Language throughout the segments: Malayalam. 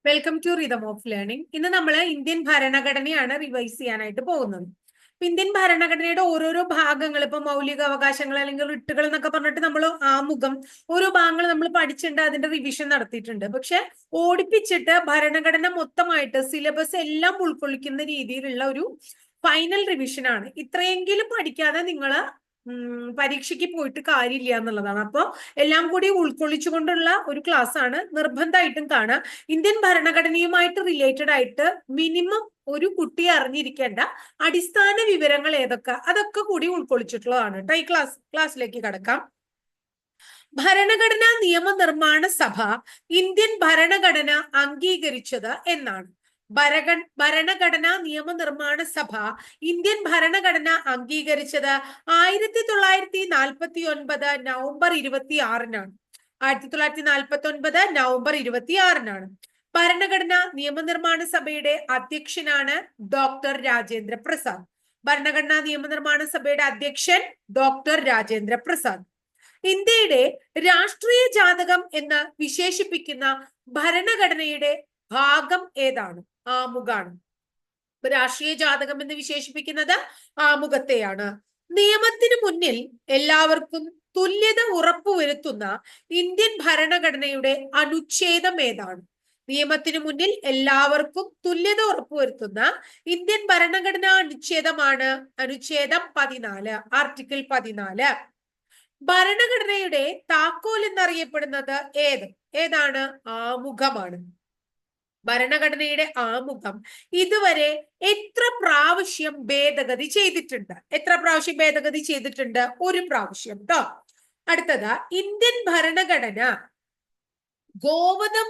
Welcome to rhythm of learning. ഇന്ന് നമ്മൾ ഇന്ത്യൻ ഭരണഘടനയാണ് റിവൈസ് ചെയ്യാനായിട്ട് പോകുന്നത്. ഇന്ത്യൻ ഭരണഘടനയുടെ ഓരോരോ ഭാഗങ്ങൾ, ഇപ്പൊ മൗലിക അവകാശങ്ങൾ അല്ലെങ്കിൽ റിട്ടുകൾ എന്നൊക്കെ പറഞ്ഞിട്ട് നമ്മൾ ആമുഖം ഓരോ ഭാഗങ്ങൾ നമ്മൾ പഠിച്ചിട്ടുണ്ട്, അതിന്റെ റിവിഷൻ നടത്തിയിട്ടുണ്ട്. പക്ഷെ ഓടിപ്പിച്ചിട്ട് ഭരണഘടന മൊത്തമായിട്ട് സിലബസ് എല്ലാം ഉൾക്കൊള്ളിക്കുന്ന രീതിയിലുള്ള ഒരു ഫൈനൽ റിവിഷൻ ആണ്. ഇത്രയെങ്കിലും പഠിക്കാതെ നിങ്ങൾ പരീക്ഷയ്ക്ക് പോയിട്ട് കാര്യമില്ല എന്നുള്ളതാണ്. അപ്പോൾ എല്ലാം കൂടി ഉൾക്കൊള്ളിച്ചുകൊണ്ടുള്ള ഒരു ക്ലാസ് ആണ്. നിർബന്ധമായിട്ടും കാണാം. ഇന്ത്യൻ ഭരണഘടനയുമായിട്ട് റിലേറ്റഡ് ആയിട്ട് മിനിമം ഒരു കുട്ടി അറിഞ്ഞിരിക്കേണ്ട അടിസ്ഥാന വിവരങ്ങൾ ഏതൊക്കെ, അതൊക്കെ കൂടി ഉൾക്കൊള്ളിച്ചിട്ടുള്ളതാണ് കേട്ടോ. ഈ ക്ലാസ്സിലേക്ക് കടക്കാം. ഭരണഘടനാ നിയമനിർമ്മാണ സഭ ഇന്ത്യൻ ഭരണഘടന അംഗീകരിച്ചത് എന്നാണ്. ഭരണഘടനാ നിയമനിർമ്മാണ സഭ ഇന്ത്യൻ ഭരണഘടന അംഗീകരിച്ചത് 1949 നവംബർ 26-നാണ്. 1949 നവംബർ 26-നാണ്. ഭരണഘടനാ നിയമനിർമ്മാണ സഭയുടെ അധ്യക്ഷനാണ് ഡോക്ടർ രാജേന്ദ്ര പ്രസാദ്. ഭരണഘടനാ നിയമനിർമ്മാണ സഭയുടെ അധ്യക്ഷൻ ഡോക്ടർ രാജേന്ദ്ര പ്രസാദ്. ഇന്ത്യയുടെ രാഷ്ട്രീയ ജാതകം എന്ന് വിശേഷിപ്പിക്കുന്ന ഭരണഘടനയുടെ ഭാഗം ഏതാണ്? ആമുഖാണ്. രാഷ്ട്രീയ ജാതകം എന്ന് വിശേഷിപ്പിക്കുന്നത് ആമുഖത്തെയാണ്. നിയമത്തിന് മുന്നിൽ എല്ലാവർക്കും തുല്യത ഉറപ്പുവരുത്തുന്ന ഇന്ത്യൻ ഭരണഘടനയുടെ അനുച്ഛേദം ഏതാണ്? നിയമത്തിന് മുന്നിൽ എല്ലാവർക്കും തുല്യത ഉറപ്പുവരുത്തുന്ന ഇന്ത്യൻ ഭരണഘടനാ അനുച്ഛേദമാണ് അനുച്ഛേദം 14, ആർട്ടിക്കിൾ 14. ഭരണഘടനയുടെ താക്കോൽ എന്നറിയപ്പെടുന്നത് ഏതാണ്? ആമുഖമാണ്. ഭരണഘടനയുടെ ആമുഖം ഇതുവരെ എത്ര പ്രാവശ്യം ഭേദഗതി ചെയ്തിട്ടുണ്ട്? ഒരു പ്രാവശ്യം കേട്ടോ. അടുത്തത്, ഇന്ത്യൻ ഭരണഘടന ഗോവധം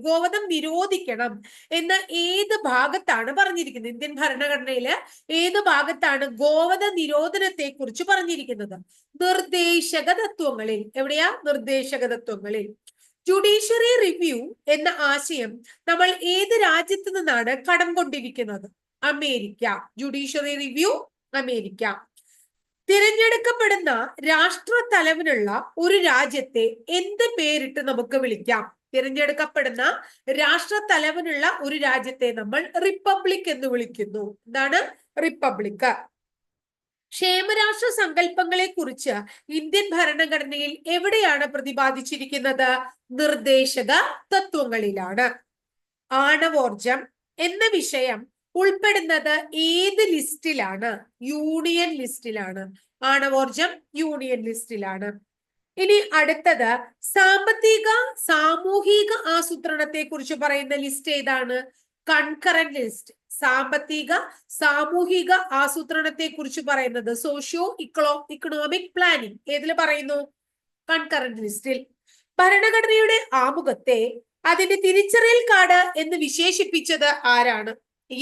ഗോവധം നിരോധിക്കണം എന്ന് ഏത് ഭാഗത്താണ് പറഞ്ഞിരിക്കുന്നത്? ഇന്ത്യൻ ഭരണഘടനയില് ഏത് ഭാഗത്താണ് ഗോവധ നിരോധനത്തെ കുറിച്ച് പറഞ്ഞിരിക്കുന്നത്? നിർദ്ദേശക തത്വങ്ങളിൽ. എവിടെയാ? നിർദ്ദേശക തത്വങ്ങളിൽ. ജുഡീഷ്യറി റിവ്യൂ എന്ന ആശയം നമ്മൾ ഏത് രാജ്യത്ത് നിന്നാണ് കടം കൊണ്ടിരിക്കുന്നത്? അമേരിക്ക. Judiciary review America. തിരഞ്ഞെടുക്കപ്പെടുന്ന രാഷ്ട്ര തലവനുള്ള ഒരു രാജ്യത്തെ എന്ത് പേരിട്ട് നമുക്ക് വിളിക്കാം? തിരഞ്ഞെടുക്കപ്പെടുന്ന രാഷ്ട്ര തലവനുള്ള ഒരു രാജ്യത്തെ നമ്മൾ റിപ്പബ്ലിക് എന്ന് വിളിക്കുന്നു. എന്താണ്? റിപ്പബ്ലിക്. ക്ഷേമരാഷ്ട്ര സങ്കല്പങ്ങളെ കുറിച്ച് ഇന്ത്യൻ ഭരണഘടനയിൽ എവിടെയാണ് പ്രതിപാദിച്ചിരിക്കുന്നത്? നിർദ്ദേശക തത്വങ്ങളിലാണ്. ആണവോർജം എന്ന വിഷയം ഉൾപ്പെടുന്നത് ഏത് ലിസ്റ്റിലാണ്? യൂണിയൻ ലിസ്റ്റിലാണ്. ആണവോർജം യൂണിയൻ ലിസ്റ്റിലാണ്. ഇനി അടുത്തത്, സാമൂഹിക ആസൂത്രണത്തെ കുറിച്ച് പറയുന്ന ലിസ്റ്റ് ഏതാണ്? Concurrent list. സാമൂഹിക ആസൂത്രണത്തെ കുറിച്ച് പറയുന്നത് സോഷ്യോ ഇക്കണോമിക് പ്ലാനിംഗ് ഏതിൽ പറയുന്നു? കൺകറന്റ് ലിസ്റ്റിൽ. ഭരണഘടനയുടെ ആമുഖത്തെ അതിന്റെ തിരിച്ചറിയൽ കാർഡ് എന്ന് വിശേഷിപ്പിച്ചത് ആരാണ്?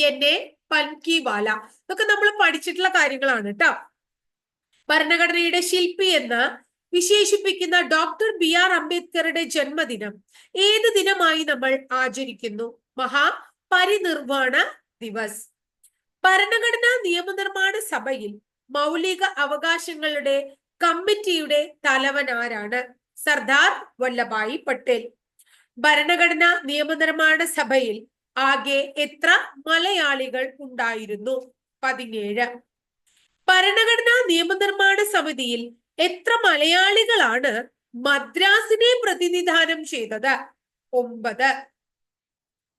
എൻ.എ. പൻകിവാല. ഇതൊക്കെ നമ്മൾ പഠിച്ചിട്ടുള്ള കാര്യങ്ങളാണ് കേട്ടോ. ഭരണഘടനയുടെ ശില്പി എന്ന് വിശേഷിപ്പിക്കുന്ന ഡോക്ടർ ബി.ആർ. അംബേദ്കറുടെ ജന്മദിനം ഏത് ദിനമായി നമ്മൾ ആചരിക്കുന്നു? മഹാപരിനിർവാണ ദിവസ്. ഭരണഘടനാ നിയമനിർമ്മാണ സഭയിൽ മൗലിക അവകാശങ്ങളുടെ കമ്മിറ്റിയുടെ തലവൻ ആരാണ്? സർദാർ വല്ലഭായി പട്ടേൽ. ഭരണഘടനാ നിയമനിർമ്മാണ സഭയിൽ ആകെ എത്ര മലയാളികൾ ഉണ്ടായിരുന്നു? 17. ഭരണഘടനാ നിയമനിർമ്മാണ സമിതിയിൽ എത്ര മലയാളികളാണ് മദ്രാസിനെ പ്രതിനിധാനം ചെയ്തത്? 9.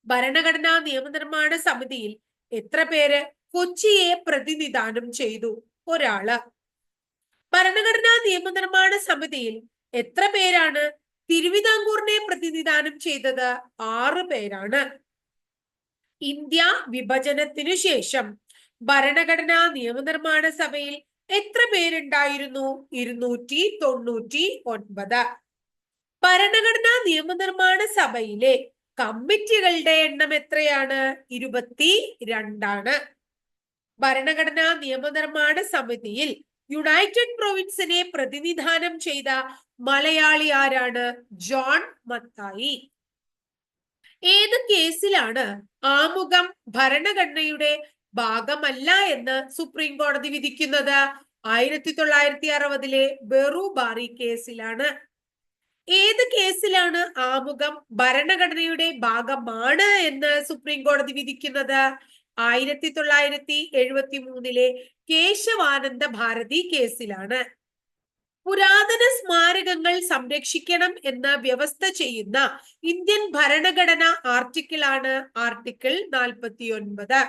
ഭരണഘടനാ നിയമനിർമ്മാണ സമിതിയിൽ എത്ര പേര് കൊച്ചിയെ പ്രതിനിധാനം ചെയ്തു? ഒരാള്. ഭരണഘടനാ നിയമനിർമ്മാണ സമിതിയിൽ എത്ര പേരാണ് തിരുവിതാംകൂറിനെ പ്രതിനിധാനം ചെയ്തത്? 6 പേരാണ്. ഇന്ത്യ വിഭജനത്തിനു ശേഷം ഭരണഘടനാ നിയമനിർമ്മാണ സഭയിൽ എത്ര പേരുണ്ടായിരുന്നു? 299. ഭരണഘടനാ നിയമനിർമ്മാണ സഭയിലെ കമ്മിറ്റികളുടെ എണ്ണം എത്രയാണ്? 22. ഭരണഘടനാ നിയമനിർമ്മാണ സമിതിയിൽ യുണൈറ്റഡ് പ്രൊവിൻസിനെ പ്രതിനിധാനം ചെയ്ത മലയാളി ആരാണ്? ജോൺ മത്തായി. ഏത് കേസിലാണ് ആമുഖം ഭരണഘടനയുടെ ഭാഗമല്ല എന്ന് സുപ്രീം കോടതി വിധിക്കുന്നത്? 1960 ബെറു ബാറി കേസിലാണ്. ഏത് കേസിലാണ് ആമുഖം ഭരണഘടനയുടെ ഭാഗമാണ് എന്ന് സുപ്രീം കോടതി വിധിക്കുന്നത്? 1973 കേശവാനന്ദ ഭാരതി കേസിലാണ്. പുരാതന സ്മാരകങ്ങൾ സംരക്ഷിക്കണം എന്ന് വ്യവസ്ഥ ചെയ്യുന്ന ഇന്ത്യൻ ഭരണഘടന ആർട്ടിക്കിളാണ് ആർട്ടിക്കിൾ 49.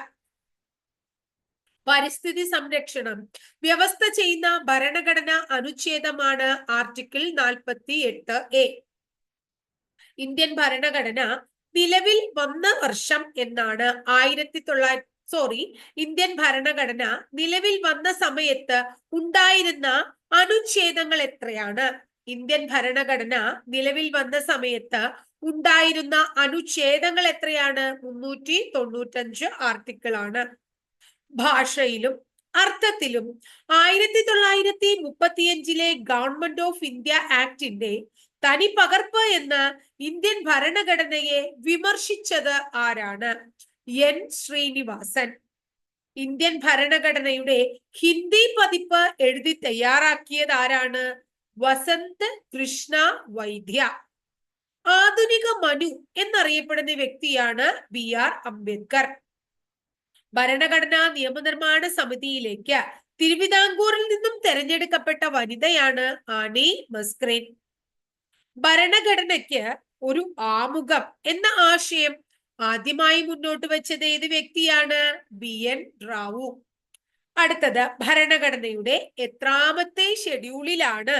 പരിസ്ഥിതി സംരക്ഷണം വ്യവസ്ഥ ചെയ്യുന്ന ഭരണഘടന അനുച്ഛേദമാണ് ആർട്ടിക്കിൾ 48A. ഇന്ത്യൻ ഭരണഘടന നിലവിൽ വന്ന വർഷം എന്നാണ് ഇന്ത്യൻ ഭരണഘടന നിലവിൽ വന്ന സമയത്ത് ഉണ്ടായിരുന്ന അനുച്ഛേദങ്ങൾ എത്രയാണ്? ഇന്ത്യൻ ഭരണഘടന നിലവിൽ വന്ന സമയത്ത് ഉണ്ടായിരുന്ന അനുച്ഛേദങ്ങൾ എത്രയാണ്? 395 ആർട്ടിക്കിളാണ്. ഭാഷയിലും അർത്ഥത്തിലും 1935 ഗവൺമെന്റ് ഓഫ് ഇന്ത്യ ആക്ടിന്റെ തനി പകർപ്പ് എന്ന് ഇന്ത്യൻ ഭരണഘടനയെ വിമർശിച്ചത് ആരാണ്? എൻ ശ്രീനിവാസൻ. ഇന്ത്യൻ ഭരണഘടനയുടെ ഹിന്ദി പതിപ്പ് എഴുതി തയ്യാറാക്കിയത് ആരാണ്? വസന്ത് കൃഷ്ണ വൈദ്യ. ആധുനിക മനു എന്നറിയപ്പെടുന്ന വ്യക്തിയാണ് BR അംബേദ്കർ. ഭരണഘടനാ നിയമനിർമ്മാണ സമിതിയിലേക്ക് തിരുവിതാംകൂറിൽ നിന്നും തെരഞ്ഞെടുക്കപ്പെട്ട വനിതയാണ് ആനി മസ്ക്രീൻ. ഭരണഘടനയ്ക്ക് ഒരു ആമുഖം എന്ന ആശയം ആദ്യമായി മുന്നോട്ട് വെച്ചത് ഏത് വ്യക്തിയാണ്? BN റാവു. അടുത്തത് ഭരണഘടനയുടെ എത്രാമത്തെ ഷെഡ്യൂളിലാണ്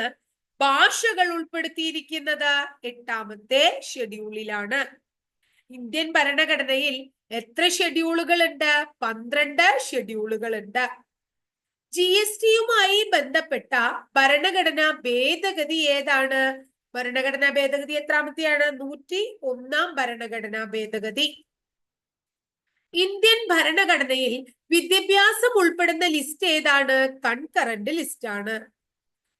ഭാഷകൾ ഉൾപ്പെടുത്തിയിരിക്കുന്നത്? 8ാമത്തെ ഷെഡ്യൂളിലാണ്. ഇന്ത്യൻ ഭരണഘടനയിൽ എത്ര ഷെഡ്യൂളുകൾ ഉണ്ട്? 12 ഷെഡ്യൂളുകൾ ഉണ്ട്. GSTയുമായി ബന്ധപ്പെട്ട ഭരണഘടനാ ഭേദഗതി ഏതാണ്? ഭരണഘടനാ ഭേദഗതി എത്രാമത്തെയാണ്? 101ാം ഭരണഘടനാ ഭേദഗതി. ഇന്ത്യൻ ഭരണഘടനയിൽ വിദ്യാഭ്യാസം ഉൾപ്പെടുന്ന ലിസ്റ്റ് ഏതാണ്? കൺകറന്റ് ലിസ്റ്റ് ആണ്.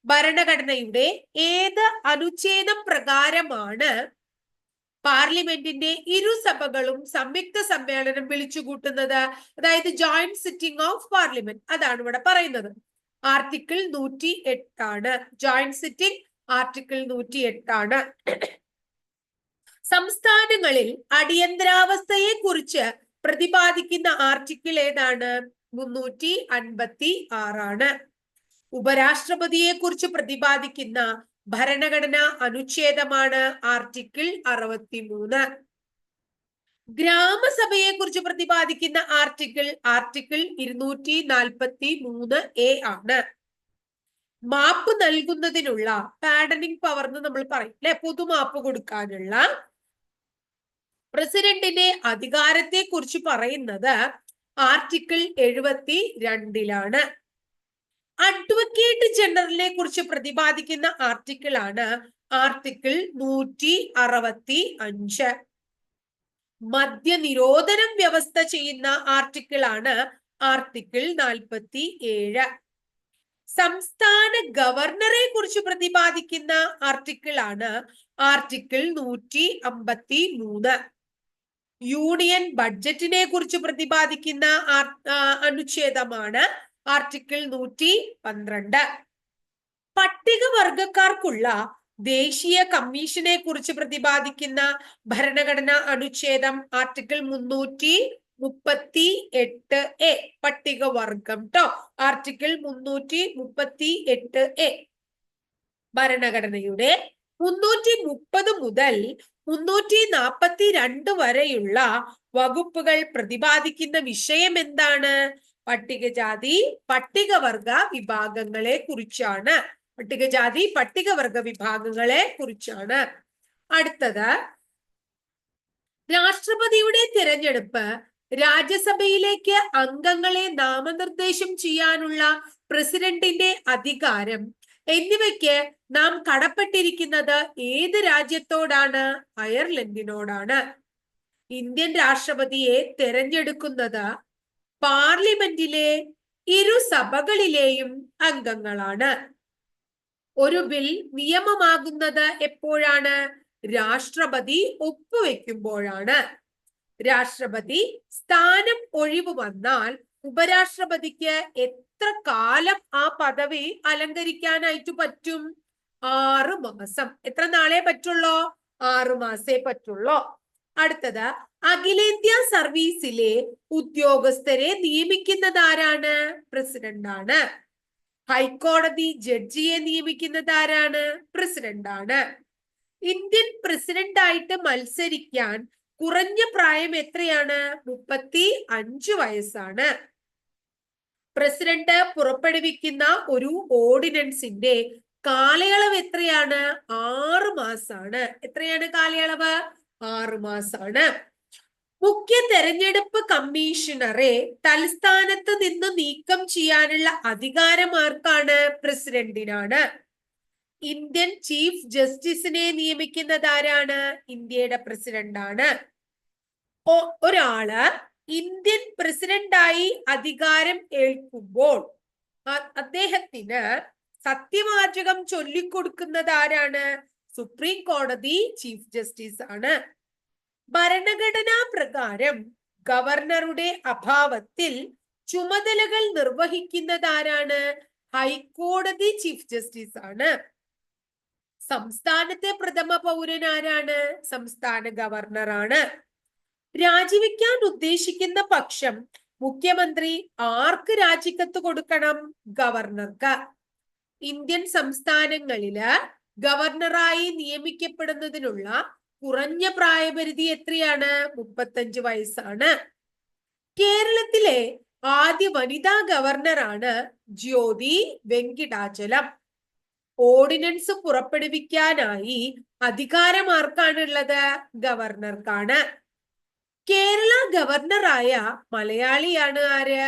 ഭരണഘടനയുടെ ഏത് അനുച്ഛേദം പ്രകാരമാണ് പാർലമെന്റിന്റെ ഇരുസഭകളും സംയുക്ത സമ്മേളനം വിളിച്ചുകൂട്ടുന്നത്? അതായത് ജോയിന്റ് സിറ്റിംഗ് ഓഫ് പാർലമെന്റ്. അതാണ് ഇവിടെ പറയുന്നത്. ആർട്ടിക്കിൾ 108 ആണ്. ജോയിന്റ് സിറ്റിംഗ് ആർട്ടിക്കിൾ 108 ആണ്. സംസ്ഥാനങ്ങളിൽ അടിയന്തരാവസ്ഥയെ കുറിച്ച് പ്രതിപാദിക്കുന്ന ആർട്ടിക്കിൾ ഏതാണ്? 356 ആണ്. ഉപരാഷ്ട്രപതിയെ കുറിച്ച് പ്രതിപാദിക്കുന്ന ഭരണഘടനാ അനുച്ഛേദമാണ് ആർട്ടിക്കിൾ 63. ഗ്രാമസഭയെ കുറിച്ച് പ്രതിപാദിക്കുന്ന ആർട്ടിക്കിൾ 243A ആണ്. മാപ്പ് നൽകുന്നതിനുള്ള പാഡനിങ് പവർ എന്ന് നമ്മൾ പറയും അല്ലെ, പൊതുമാപ്പ് കൊടുക്കാനുള്ള പ്രസിഡന്റിന്റെ അധികാരത്തെ കുറിച്ച് പറയുന്നത് ആർട്ടിക്കിൾ 72 അഡ്വക്കേറ്റ് ജനറലിനെ കുറിച്ച് പ്രതിപാദിക്കുന്ന ആർട്ടിക്കിൾ ആണ് ആർട്ടിക്കിൾ 165. മദ്യനിരോധനം വ്യവസ്ഥ ചെയ്യുന്ന ആർട്ടിക്കിൾ ആണ് ആർട്ടിക്കിൾ 47. സംസ്ഥാന ഗവർണറെ കുറിച്ച് പ്രതിപാദിക്കുന്ന ആർട്ടിക്കിൾ ആണ് ആർട്ടിക്കിൾ 153. യൂണിയൻ ബഡ്ജറ്റിനെ കുറിച്ച് പ്രതിപാദിക്കുന്ന അനുച്ഛേദമാണ് ആർട്ടിക്കിൾ 112. പട്ടികവർഗക്കാർക്കുള്ള ദേശീയ കമ്മീഷനെ കുറിച്ച് പ്രതിപാദിക്കുന്ന ഭരണഘടനാ അനുച്ഛേദം ആർട്ടിക്കിൾ 338A. പട്ടികവർഗം article 338A. ഭരണഘടനയുടെ 330 മുതൽ 342 വരെയുള്ള വകുപ്പുകൾ പ്രതിപാദിക്കുന്ന വിഷയം എന്താണ്? പട്ടികജാതി പട്ടികവർഗ വിഭാഗങ്ങളെ കുറിച്ചാണ്. പട്ടികജാതി പട്ടികവർഗ വിഭാഗങ്ങളെ കുറിച്ചാണ്. അടുത്തത് രാഷ്ട്രപതിയുടെ തിരഞ്ഞെടുപ്പ്, രാജ്യസഭയിലേക്ക് അംഗങ്ങളെ നാമനിർദ്ദേശം ചെയ്യാനുള്ള പ്രസിഡന്റിന്റെ അധികാരം എന്നിവയ്ക്ക് നാം കടപ്പെട്ടിരിക്കുന്നത് ഏത് രാജ്യത്തോടാണ്? അയർലൻഡിനോടാണ്. ഇന്ത്യൻ രാഷ്ട്രപതിയെ തിരഞ്ഞെടുക്കുന്നത് പാർലമെന്റിലെ ഇരുസഭകളിലെയും അംഗങ്ങളാണ്. ഒരു ബിൽ നിയമമാകുന്നത് എപ്പോഴാണ്? രാഷ്ട്രപതി ഒപ്പുവെക്കുമ്പോഴാണ്. രാഷ്ട്രപതി സ്ഥാനം ഒഴിവ് വന്നാൽ ഉപരാഷ്ട്രപതിക്ക് എത്ര കാലം ആ പദവി അലങ്കരിക്കാനായിട്ട് പറ്റും? 6 മാസം. എത്ര നാളെ പറ്റുള്ളൂ? 6 മാസേ പറ്റുള്ളൂ. അടുത്തത്, അഖിലേന്ത്യാ സർവീസിലെ ഉദ്യോഗസ്ഥരെ നിയമിക്കുന്നത് ആരാണ്? പ്രസിഡന്റ് ആണ്. ഹൈക്കോടതി ജഡ്ജിയെ നിയമിക്കുന്നത് ആരാണ്? പ്രസിഡന്റ് ആണ്. ഇന്ത്യൻ പ്രസിഡന്റ് ആയിട്ട് മത്സരിക്കാൻ കുറഞ്ഞ പ്രായം എത്രയാണ്? 35 വയസ്സാണ്. പ്രസിഡന്റ് പുറപ്പെടുവിക്കുന്ന ഒരു ഓർഡിനൻസിന്റെ കാലയളവ് എത്രയാണ്? 6 മാസാണ്. എത്രയാണ് കാലയളവ്? 6 മാസാണ്. മുഖ്യ തെരഞ്ഞെടുപ്പ് കമ്മീഷണറെ തലസ്ഥാനത്ത് നിന്ന് നീക്കം ചെയ്യാനുള്ള അധികാരം ആർക്കാണ്? പ്രസിഡന്റിനാണ്. ഇന്ത്യൻ ചീഫ് ജസ്റ്റിസിനെ നിയമിക്കുന്നത് ആരാണ്? ഇന്ത്യയുടെ പ്രസിഡന്റ് ആണ്. ഒരാള് ഇന്ത്യൻ പ്രസിഡന്റായി അധികാരം ഏൽക്കുമ്പോൾ അദ്ദേഹത്തിന് സത്യവാചകം ചൊല്ലിക്കൊടുക്കുന്നത് ആരാണ്? സുപ്രീം കോടതി ചീഫ് ജസ്റ്റിസ് ആണ്. ഭരണഘടനാ പ്രകാരം ഗവർണറുടെ അഭാവത്തിൽ ചുമതലകൾ നിർവഹിക്കുന്നത് ആരാണ്? ഹൈക്കോടതി ചീഫ് ജസ്റ്റിസ് ആണ്. സംസ്ഥാനത്തെ പ്രഥമ പൗരൻ ആരാണ്? സംസ്ഥാന ഗവർണറാണ്. രാജിവെക്കാൻ ഉദ്ദേശിക്കുന്ന പക്ഷം മുഖ്യമന്ത്രി ആർക്ക് രാജിക്കത്ത് കൊടുക്കണം? ഗവർണർക്ക്. ഇന്ത്യൻ സംസ്ഥാനങ്ങളില് ഗവർണറായി നിയമിക്കപ്പെടുന്നതിനുള്ള കുറഞ്ഞ പ്രായപരിധി എത്രയാണ്? 35 വയസ്സാണ്. കേരളത്തിലെ ആദ്യ വനിതാ ഗവർണറാണ് ജ്യോതി വെങ്കിടാചലം. ഓർഡിനൻസ് പുറപ്പെടുവിക്കാനായി അധികാരം ആർക്കാണുള്ളത്? ഗവർണർക്കാണ്. കേരള ഗവർണറായ മലയാളിയാണ് ആര്?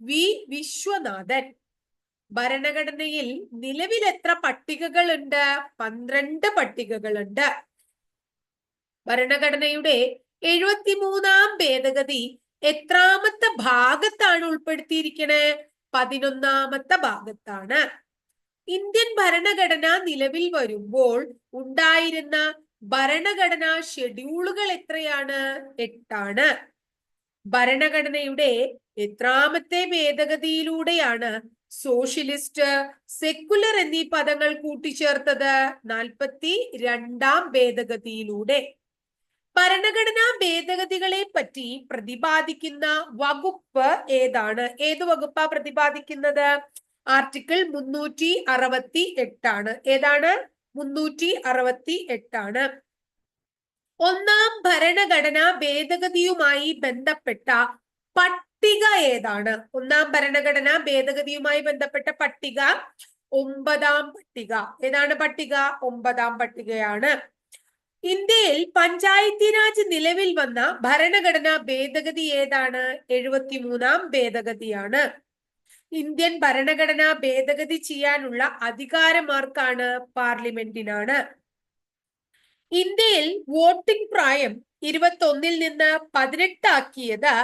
വി വിശ്വനാഥൻ. ഭരണഘടനയിൽ നിലവിൽ എത്ര പട്ടികകളുണ്ട്? 12 പട്ടികകളുണ്ട്. ഭരണഘടനയുടെ 73-ാം ഭേദഗതി എത്രാമത്തെ ഭാഗത്താണ് ഉൾപ്പെടുത്തിയിരിക്കണേ? 11-ാമത്തെ ഭാഗത്താണ്. ഇന്ത്യൻ ഭരണഘടന നിലവിൽ വരുമ്പോൾ ഉണ്ടായിരുന്ന ഭരണഘടനാ ഷെഡ്യൂളുകൾ എത്രയാണ്? 8 ആണ്. ഭരണഘടനയുടെ എത്രാമത്തെ ഭേദഗതിയിലൂടെയാണ് സോഷ്യലിസ്റ്റ്, സെക്കുലർ എന്നീ പദങ്ങൾ കൂട്ടിച്ചേർത്തത്? 42-ാം ഭേദഗതിയിലൂടെ. ഭരണഘടനാ ഭേദഗതികളെ പറ്റി പ്രതിപാദിക്കുന്ന വകുപ്പ് ഏതാണ്? ഏത് വകുപ്പാ പ്രതിപാദിക്കുന്നത്? ആർട്ടിക്കിൾ 368 ആണ്. ഏതാണ്? 368 ആണ്. ഒന്നാം ഭരണഘടനാ ഭേദഗതിയുമായി ബന്ധപ്പെട്ട പട്ടിക ഏതാണ്? ഒന്നാം ഭരണഘടനാ ഭേദഗതിയുമായി ബന്ധപ്പെട്ട പട്ടിക 9-ാം പട്ടിക. ഏതാണ് പട്ടിക? 9-ാം പട്ടികയാണ്. ഇന്ത്യയിൽ പഞ്ചായത്തി രാജ് നിലവിൽ വന്ന ഭരണഘടനാ ഭേദഗതി ഏതാണ്? 73-ാം ഭേദഗതിയാണ്. ഇന്ത്യൻ ഭരണഘടനാ ഭേദഗതി ചെയ്യാനുള്ള അധികാരം ആർക്കാണ്? പാർലമെന്റിനാണ്. ഇന്ത്യയിൽ വോട്ടിംഗ് പ്രായം 21-ൽ നിന്ന് 18 ആക്കിയത്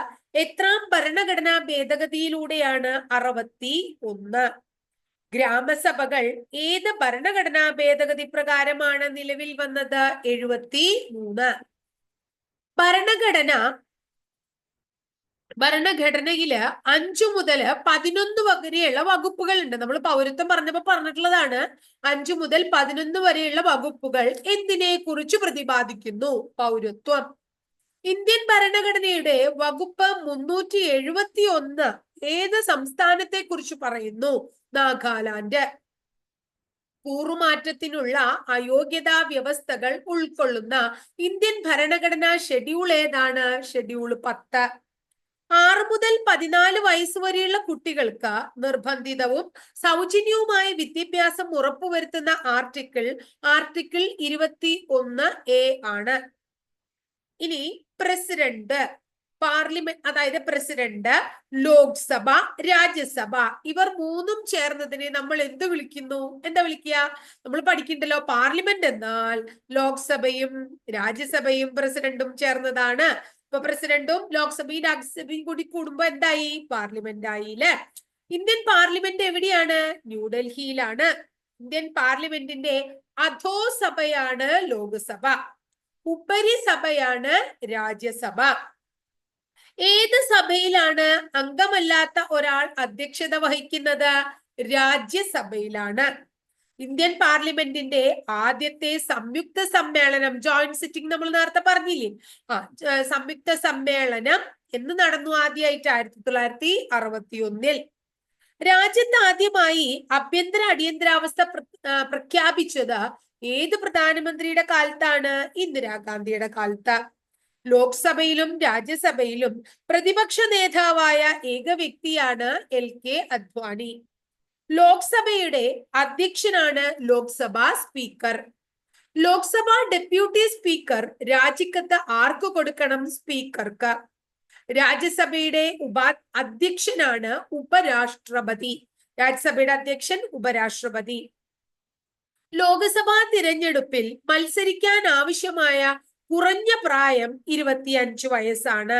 എത്രാം ഭരണഘടനാ ഭേദഗതിയിലൂടെയാണ്? 61. ഗ്രാമസഭകൾ ഏത് ഭരണഘടനാ ഭേദഗതി പ്രകാരമാണ് നിലവിൽ വന്നത്? 73. ഭരണഘടനയില് 5 മുതൽ 11 വരെയുള്ള വകുപ്പുകൾ ഉണ്ട്. നമ്മൾ പൗരത്വം പറഞ്ഞപ്പോ പറഞ്ഞിട്ടുള്ളതാണ്. 5 മുതൽ 11 വരെയുള്ള വകുപ്പുകൾ എന്തിനെ കുറിച്ച് പ്രതിപാദിക്കുന്നു? പൗരത്വം. ഇന്ത്യൻ ഭരണഘടനയുടെ വകുപ്പ് 371 ഏത് സംസ്ഥാനത്തെ കുറിച്ച് പറയുന്നു? നാഗാലാൻഡ്. കൂറുമാറ്റത്തിനുള്ള അയോഗ്യതാ വ്യവസ്ഥകൾ ഉൾക്കൊള്ളുന്ന ഇന്ത്യൻ ഭരണഘടനാ ഷെഡ്യൂൾ ഏതാണ്? ഷെഡ്യൂൾ 10. 6 മുതൽ 14 വയസ്സ് വരെയുള്ള കുട്ടികൾക്ക് നിർബന്ധിതവും സൗജന്യവുമായ വിദ്യാഭ്യാസം ഉറപ്പുവരുത്തുന്ന ആർട്ടിക്കിൾ 21A ആണ്. ഇനി പ്രസിഡന്റ്, പാർലമെന്റ്, അതായത് പ്രസിഡന്റ്, ലോക്സഭ, രാജ്യസഭ, ഇവർ മൂന്നും ചേർന്നതിനെ നമ്മൾ എന്ത് വിളിക്കുന്നു? എന്താ വിളിക്കുക? നമ്മൾ പഠിക്കണ്ടല്ലോ. പാർലമെന്റ് എന്നാൽ ലോക്സഭയും രാജ്യസഭയും പ്രസിഡന്റും ചേർന്നതാണ്. ഇപ്പൊ പ്രസിഡന്റും ലോക്സഭയും രാജ്യസഭയും കൂടി കൂടുമ്പോ എന്തായി? പാർലമെന്റ് ആയി അല്ലെ? ഇന്ത്യൻ പാർലമെന്റ് എവിടെയാണ്? ന്യൂഡൽഹിയിലാണ്. ഇന്ത്യൻ പാർലമെന്റിന്റെ അധോസഭയാണ് ലോക്സഭ, ഉപരിസഭയാണ് രാജ്യസഭ. ഏത് സഭയിലാണ് അംഗമല്ലാത്ത ഒരാൾ അധ്യക്ഷത വഹിക്കുന്നത്? രാജ്യസഭയിലാണ്. ഇന്ത്യൻ പാർലമെന്റിന്റെ ആദ്യത്തെ സംയുക്ത സമ്മേളനം, ജോയിന്റ് സിറ്റിംഗ് നമ്മൾ നേരത്തെ പറഞ്ഞില്ലേ, സംയുക്ത സമ്മേളനം എന്ന് നടന്നു ആദ്യമായിട്ട് 1961. രാജ്യത്ത് ആദ്യമായി ആഭ്യന്തര അടിയന്തരാവസ്ഥ പ്രഖ്യാപിച്ചത് ഏത് പ്രധാനമന്ത്രിയുടെ കാലത്താണ്? ഇന്ദിരാഗാന്ധിയുടെ കാലത്ത്. ലോക്സഭയിലും രാജ്യസഭയിലും പ്രതിപക്ഷ നേതാവായ ഏക വ്യക്തിയാണ് LK അദ്വാനി. ലോക്സഭയുടെ അധ്യക്ഷനാണ് Lok Sabha speaker. Lok Sabha deputy speaker രാജിക്കത്ത് ആർക്ക് കൊടുക്കണം? സ്പീക്കർക്ക്. രാജ്യസഭയുടെ അധ്യക്ഷനാണ് ഉപരാഷ്ട്രപതി. രാജ്യസഭയുടെ അധ്യക്ഷൻ ഉപരാഷ്ട്രപതി. ലോക്സഭാ തിരഞ്ഞെടുപ്പിൽ മത്സരിക്കാൻ ആവശ്യമായ കുറഞ്ഞ പ്രായം 25 വയസ്സാണ്.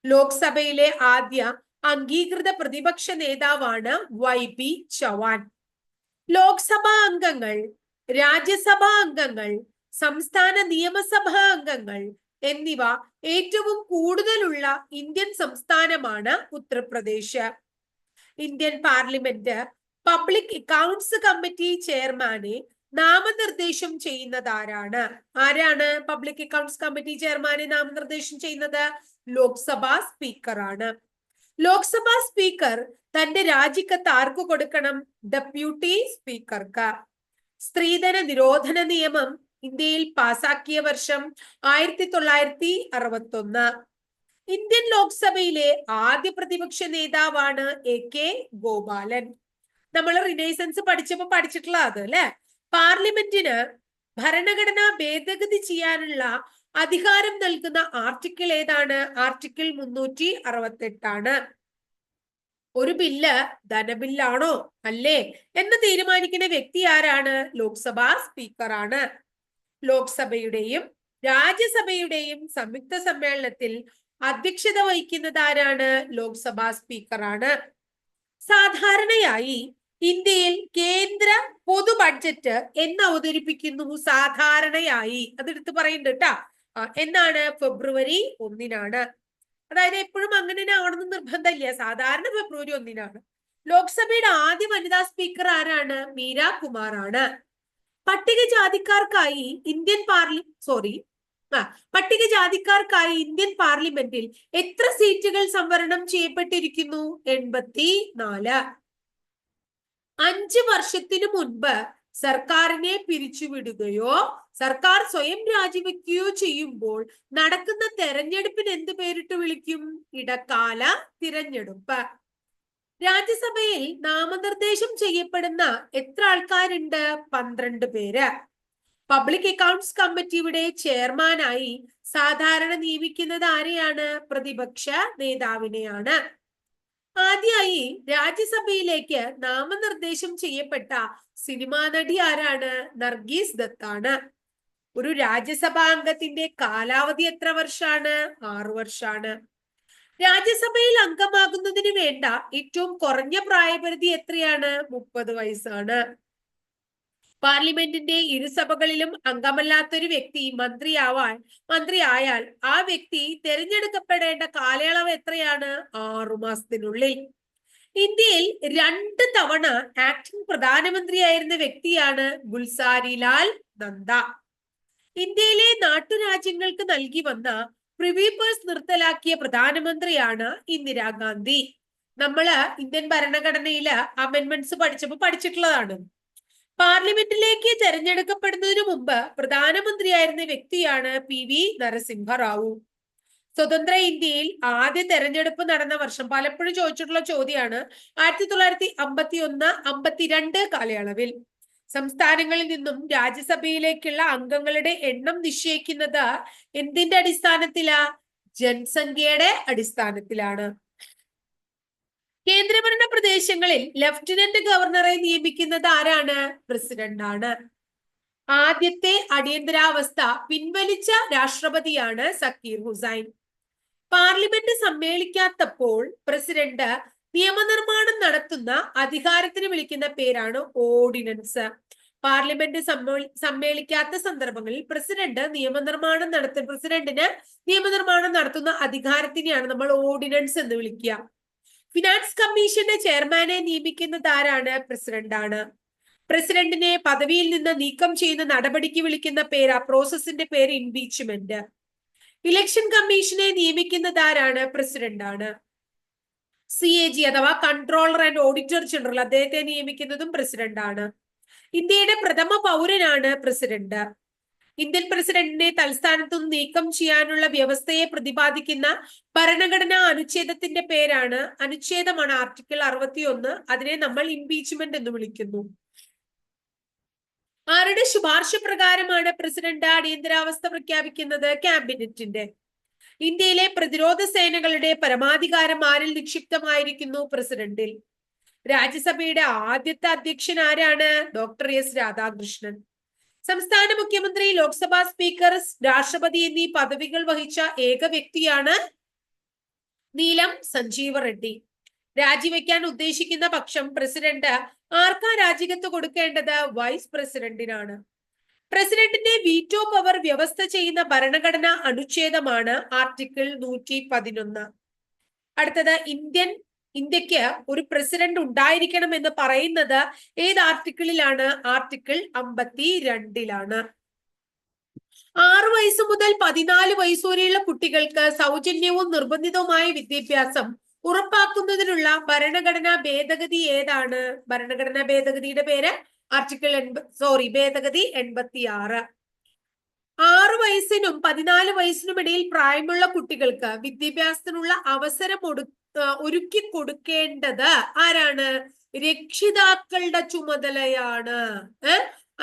ലോക്സഭയിലെ ആദ്യ അംഗീകൃത പ്രതിപക്ഷ നേതാവാണ് YB ചവാൻ. ലോക്സഭാ അംഗങ്ങൾ, രാജ്യസഭാ അംഗങ്ങൾ, സംസ്ഥാന നിയമസഭാ അംഗങ്ങൾ എന്നിവ ഏറ്റവും കൂടുതലുള്ള ഇന്ത്യൻ സംസ്ഥാനമാണ് Uttar Pradesh. Indian parliament public accounts committee ചെയർമാനെ നാമനിർദ്ദേശം ചെയ്യുന്നത് ആരാണ്? ആരാണ് പബ്ലിക് അക്കൗണ്ട്സ് കമ്മിറ്റി ചെയർമാനെ നാമനിർദ്ദേശം ചെയ്യുന്നത്? ലോക്സഭാ സ്പീക്കറാണ്. ലോക്സഭാ സ്പീക്കർ തന്റെ രാജിക്കത്ത് ആർക്ക് കൊടുക്കണം? ഡെപ്യൂട്ടി സ്പീക്കർക്ക്. സ്ത്രീധന നിരോധന നിയമം ഇന്ത്യയിൽ പാസാക്കിയ വർഷം 1961. ഇന്ത്യൻ ലോക്സഭയിലെ ആദ്യ പ്രതിപക്ഷ നേതാവാണ് AK ഗോപാലൻ. നമ്മൾ റിനൈസൻസ് പഠിച്ചപ്പോ പഠിച്ചിട്ടുള്ള അത് അല്ലെ. പാർലമെന്റിന് ഭരണഘടന ഭേദഗതി ചെയ്യാനുള്ള അധികാരം നൽകുന്ന ആർട്ടിക്കിൾ ഏതാണ്? ആർട്ടിക്കിൾ 368 ആണ്. ഒരു ബില്ല് ധനബില്ലാണോ അല്ലേ എന്ന് തീരുമാനിക്കുന്ന വ്യക്തി ആരാണ്? ലോക്സഭാ സ്പീക്കറാണ്. ലോക്സഭയുടെയും രാജ്യസഭയുടെയും സംയുക്ത സമ്മേളനത്തിൽ അധ്യക്ഷത വഹിക്കുന്നത് ആരാണ്? ലോക്സഭാ സ്പീക്കറാണ്. സാധാരണയായി ഇന്ത്യയിൽ കേന്ദ്ര പൊതു ബഡ്ജറ്റ് എന്ന് അവതരിപ്പിക്കുന്നു. സാധാരണയായി അതെടുത്ത് പറയുന്നുണ്ട് കേട്ടാ. എന്നാണ്? ഫെബ്രുവരി 1-നാണ്. അതായത് എപ്പോഴും അങ്ങനെ ആവണമെന്ന് നിർബന്ധമില്ല. സാധാരണ ഫെബ്രുവരി 1-നാണ്. ലോക്സഭയുടെ ആദ്യ വനിതാ സ്പീക്കർ ആരാണ്? മീര കുമാർ ആണ്. പട്ടികജാതിക്കാർക്കായി ഇന്ത്യൻ പാർലമെന്റിൽ എത്ര സീറ്റുകൾ സംവരണം ചെയ്യപ്പെട്ടിരിക്കുന്നു? 84. 5 വർഷത്തിനു മുൻപ് സർക്കാരിനെ പിരിച്ചുവിടുകയോ സർക്കാർ സ്വയം രാജിവെക്കുകയോ ചെയ്യുമ്പോൾ നടക്കുന്ന തെരഞ്ഞെടുപ്പിന് എന്ത് പേരിട്ട് വിളിക്കും? ഇടക്കാല തിരഞ്ഞെടുപ്പ്. രാജ്യസഭയിൽ നാമനിർദ്ദേശം ചെയ്യപ്പെടുന്ന എത്ര ആൾക്കാരുണ്ട്? 12 പേര്. പബ്ലിക് അക്കൗണ്ട്സ് കമ്മിറ്റിയുടെ ചെയർമാനായി സാധാരണ നിയമിക്കുന്നത് ആരെയാണ്? പ്രതിപക്ഷ നേതാവിനെയാണ്. ആദ്യമായി രാജ്യസഭയിലേക്ക് നാമനിർദ്ദേശം ചെയ്യപ്പെട്ട സിനിമാ നടി ആരാണ്? നർഗീസ് ദത്താണ്. ഒരു രാജ്യസഭാ അംഗത്തിന്റെ കാലാവധി എത്ര വർഷമാണ്? 6 വർഷമാണ്. രാജ്യസഭയിൽ അംഗമാകുന്നതിന് വേണ്ട ഏറ്റവും കുറഞ്ഞ പ്രായപരിധി എത്രയാണ്? 30 വയസ്സാണ്. പാർലമെന്റിന്റെ ഇരുസഭകളിലും അംഗമല്ലാത്തൊരു വ്യക്തി മന്ത്രിയായാൽ ആ വ്യക്തി തെരഞ്ഞെടുക്കപ്പെടേണ്ട കാലയളവ് എത്രയാണ്? 6 മാസത്തിനുള്ളിൽ. ഇന്ത്യയിൽ 2 തവണ ആക്ടിംഗ് പ്രധാനമന്ത്രിയായിരുന്ന വ്യക്തിയാണ് ഗുൽസാരിലാൽ നന്ദ. ഇന്ത്യയിലെ നാട്ടുരാജ്യങ്ങൾക്ക് നൽകി വന്ന പ്രിവി പേഴ്സ് നിർത്തലാക്കിയ പ്രധാനമന്ത്രിയാണ് ഇന്ദിരാഗാന്ധി. നമ്മള് ഇന്ത്യൻ ഭരണഘടനയില് അമെന്റ്മെന്റ്സ് പഠിച്ചപ്പോ പഠിച്ചിട്ടുള്ളതാണ്. പാർലമെന്റിലേക്ക് തെരഞ്ഞെടുക്കപ്പെടുന്നതിന് മുമ്പ് പ്രധാനമന്ത്രിയായിരുന്ന വ്യക്തിയാണ് PV നരസിംഹറാവു. സ്വതന്ത്ര ഇന്ത്യയിൽ ആദ്യ തെരഞ്ഞെടുപ്പ് നടന്ന വർഷം പലപ്പോഴും ചോദിച്ചിട്ടുള്ള ചോദ്യമാണ്. 1951-52 കാലയളവിൽ സംസ്ഥാനങ്ങളിൽ നിന്നും രാജ്യസഭയിലേക്കുള്ള അംഗങ്ങളുടെ എണ്ണം നിശ്ചയിക്കുന്നത് എന്തിന്റെ അടിസ്ഥാനത്തിലാ? ജനസംഖ്യയുടെ അടിസ്ഥാനത്തിലാണ്. കേന്ദ്രഭരണ പ്രദേശങ്ങളിൽ ലഫ്റ്റനന്റ് ഗവർണറെ നിയമിക്കുന്നത് ആരാണ്? പ്രസിഡന്റാണ്. ആദ്യത്തെ അടിയന്തരാവസ്ഥ പിൻവലിച്ച രാഷ്ട്രപതിയാണ് സക്കീർ ഹുസൈൻ. പാർലമെന്റ് സമ്മേളിക്കാത്തപ്പോൾ പ്രസിഡന്റ് നിയമനിർമ്മാണം നടത്തുന്ന അധികാരത്തിന് വിളിക്കുന്ന പേരാണ് ഓർഡിനൻസ്. പാർലമെന്റ് സമ്മേളിക്കാത്ത സന്ദർഭങ്ങളിൽ പ്രസിഡന്റിന് നിയമനിർമ്മാണം നടത്തുന്ന അധികാരത്തിനെയാണ് നമ്മൾ ഓർഡിനൻസ് എന്ന് വിളിക്കുക. ഫിനാൻസ് കമ്മീഷന്റെ ചെയർമാനെ നിയമിക്കുന്നത് ആരാണ്? പ്രസിഡന്റാണ്. പ്രസിഡന്റിനെ പദവിയിൽ നിന്ന് നീക്കം ചെയ്യുന്ന നടപടിക്ക് വിളിക്കുന്ന പേര്, ആ പ്രോസസ്സിന്റെ പേര് ഇംപീച്ച്മെന്റ്. ഇലക്ഷൻ കമ്മീഷനെ നിയമിക്കുന്നത് ആരാണ്? പ്രസിഡന്റ് ആണ്. CAG അഥവാ കൺട്രോളർ ആൻഡ് ഓഡിറ്റർ ജനറൽ, അദ്ദേഹത്തെ നിയമിക്കുന്നതും പ്രസിഡന്റ് ആണ്. ഇന്ത്യയുടെ പ്രഥമ പൗരനാണ് പ്രസിഡന്റ്. ഇന്ത്യൻ പ്രസിഡന്റിനെ തൽസ്ഥാനത്തു നിന്ന് നീക്കം ചെയ്യാനുള്ള വ്യവസ്ഥയെ പ്രതിപാദിക്കുന്ന ഭരണഘടനാ അനുച്ഛേദത്തിന്റെ പേരാണ്, അനുച്ഛേദമാണ് ആർട്ടിക്കിൾ 61. അതിനെ നമ്മൾ ഇംപീച്ച്മെന്റ് എന്ന് വിളിക്കുന്നു. ആരുടെ ശുപാർശ പ്രകാരമാണ് പ്രസിഡന്റ് അടിയന്തരാവസ്ഥ പ്രഖ്യാപിക്കുന്നത്? ക്യാബിനറ്റിന്റെ. ഇന്ത്യയിലെ പ്രതിരോധ സേനകളുടെ പരമാധികാരം ആരിൽ നിക്ഷിപ്തമായിരിക്കുന്നു? പ്രസിഡന്റിൽ. രാജ്യസഭയുടെ ആദ്യത്തെ അധ്യക്ഷൻ ആരാണ്? Doctor S Radhakrishnan. സംസ്ഥാന മുഖ്യമന്ത്രി, ലോക്സഭാ സ്പീക്കർ, രാഷ്ട്രപതി എന്നീ പദവികൾ വഹിച്ച ഏക വ്യക്തിയാണ് നീലം സഞ്ജീവ റെഡ്ഡി. രാജിവെക്കാൻ ഉദ്ദേശിക്കുന്ന പക്ഷം പ്രസിഡന്റ് ആർക്കാ രാജിക്കത്ത് കൊടുക്കേണ്ടത്? വൈസ് പ്രസിഡന്റിനാണ്. പ്രസിഡന്റിന്റെ വീറ്റോ പവർ വ്യവസ്ഥ ചെയ്യുന്ന ഭരണഘടനാ അനുച്ഛേദമാണ് ആർട്ടിക്കിൾ 111. അടുത്തത്, ഇന്ത്യക്ക് ഒരു പ്രസിഡന്റ് ഉണ്ടായിരിക്കണം എന്ന് പറയുന്നത് ഏത് ആർട്ടിക്കിളിലാണ്? ആർട്ടിക്കിൾ 52-ലാണ്. 6 വയസ്സ് മുതൽ 14 വയസ്സ് വരെയുള്ള കുട്ടികൾക്ക് സൗജന്യവും നിർബന്ധിതവുമായ വിദ്യാഭ്യാസം ഉറപ്പാക്കുന്നതിനുള്ള ഭരണഘടനാ ഭേദഗതി ഏതാണ്? ഭരണഘടനാ ഭേദഗതിയുടെ പേര് ഭേദഗതി 86. 6 വയസ്സിനും 14 വയസ്സിനും ഇടയിൽ പ്രായമുള്ള കുട്ടികൾക്ക് വിദ്യാഭ്യാസത്തിനുള്ള അവസരം ഒരുക്കി കൊടുക്കേണ്ടത് ആരാണ്? രക്ഷിതാക്കളുടെ ചുമതലയാണ്.